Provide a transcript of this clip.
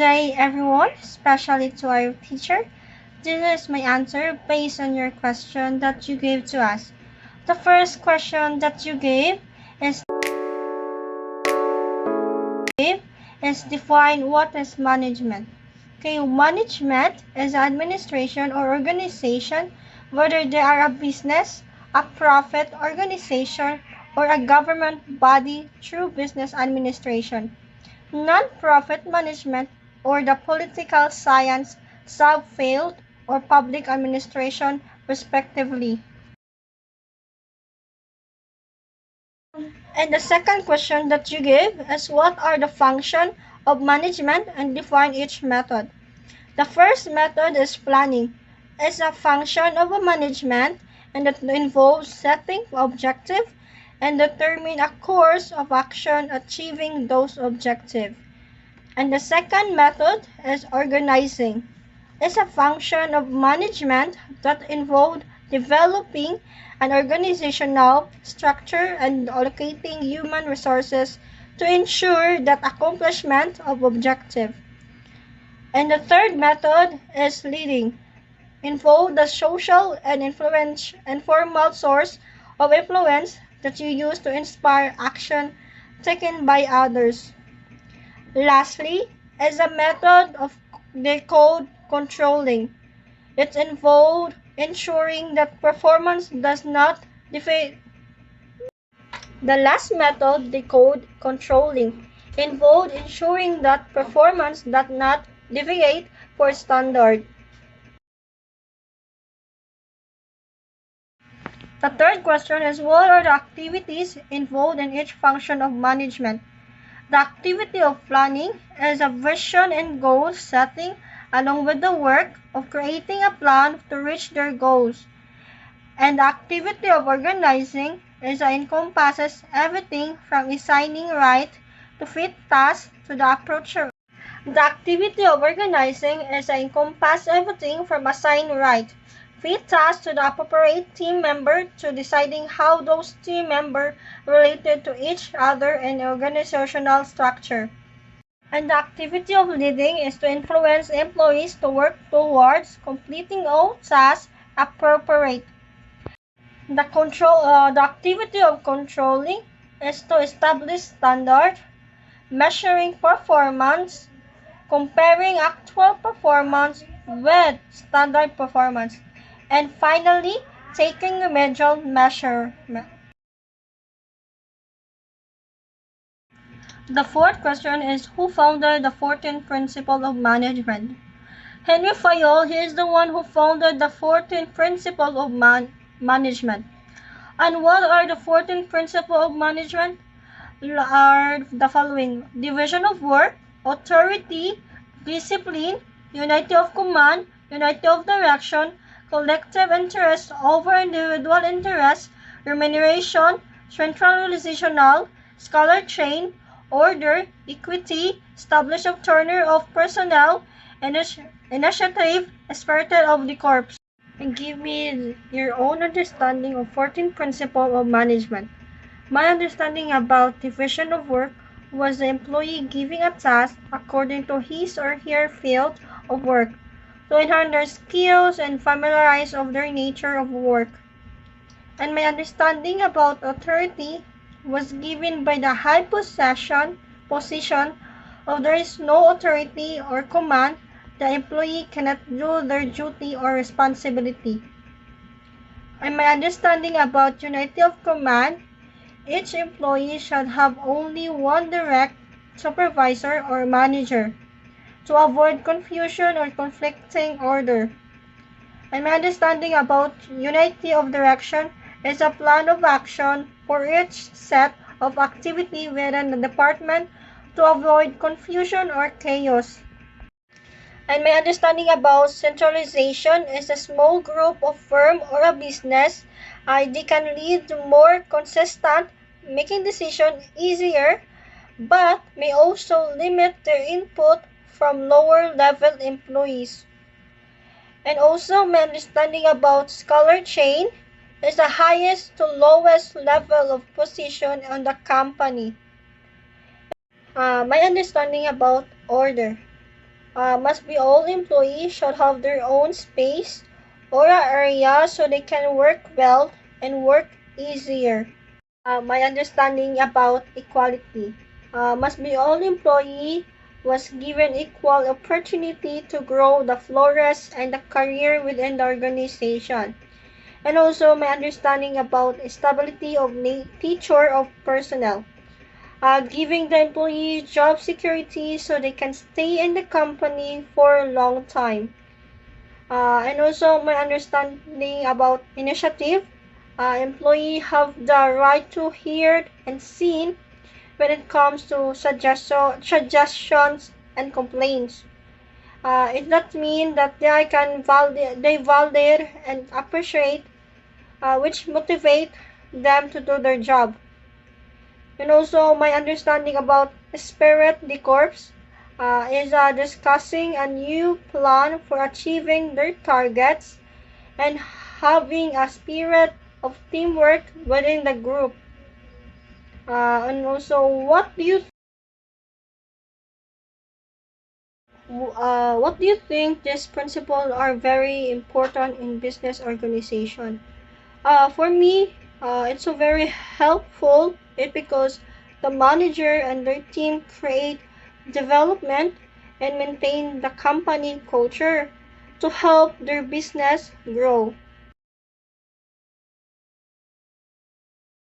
day, everyone, especially to our teacher. This is my answer based on your question that you gave to us. The first question that you gave is define what is management. Okay, management is administration or organization, whether they are a business, a profit organization, or a government body through business administration. Non-profit management or the political science, sub-field, or public administration, respectively. And the second question that you give is what are the functions of management and define each method. The first method is planning. It's a function of a management and it involves setting objectives and determine a course of action achieving those objectives. And the second method is organizing. It's a function of management that involved developing an organizational structure and allocating human resources to ensure that accomplishment of objective. And the third method is leading. Involve the social and informal source of influence that you use to inspire action taken by others. Lastly, is a method of decode controlling. It involved ensuring that performance does not deviate. The last method, decode controlling, involved ensuring that performance does not deviate for standard. The third question is what are the activities involved in each function of management? The activity of planning is a vision and goal setting along with the work of creating a plan to reach their goals. And the activity of organizing encompasses everything from assigning right to fit tasks to the approach. The activity of organizing encompasses everything from assigning right, fit tasks to the appropriate team member to deciding how those team members related to each other in organizational structure. And the activity of leading is to influence employees to work towards completing all tasks appropriate. The activity of controlling is to establish standard, measuring performance, comparing actual performance with standard performance, and finally, taking remedial measure. The fourth question is who founded the 14th principle of management? Henry Fayol, he is the one who founded the 14th principle of management. And what are the 14 principles of management? Are the following: division of work, authority, discipline, unity of command, unity of direction, collective interest over individual interest, remuneration, centralizational, scholar train, order, equity, establish of turnover of personnel, initiative, spirit of the corps. And give me your own understanding of 14 principles of management. My understanding about division of work was the employee giving a task according to his or her field of work to enhance their skills and familiarize of their nature of work. And my understanding about authority was given by the high position of there is no authority or command, the employee cannot do their duty or responsibility. And my understanding about unity of command, each employee should have only one direct supervisor or manager to avoid confusion or conflicting order. And my understanding about unity of direction is a plan of action for each set of activity within the department to avoid confusion or chaos. And my understanding about centralization is a small group of firm or a business. They can lead to more consistent, making decisions easier, but may also limit their input from lower level employees. And also my understanding about scholar chain is the highest to lowest level of position on the company. My understanding about order. must be all employees should have their own space or area so they can work well and work easier. My understanding about equality. Must be all employee was given equal opportunity to grow the flourish and the career within the organization. And also my understanding about stability of nature of personnel. Giving the employee job security so they can stay in the company for a long time. And also my understanding about initiative. Employee have the right to hear and seen when it comes to suggestions and complaints. It does mean that they validate and appreciate, which motivate them to do their job. And also my understanding about spirit de corps is discussing a new plan for achieving their targets and having a spirit of teamwork within the group. And also, what do you think these principles are very important in business organization? For me, it's so very helpful. It because the manager and their team create development and maintain the company culture to help their business grow.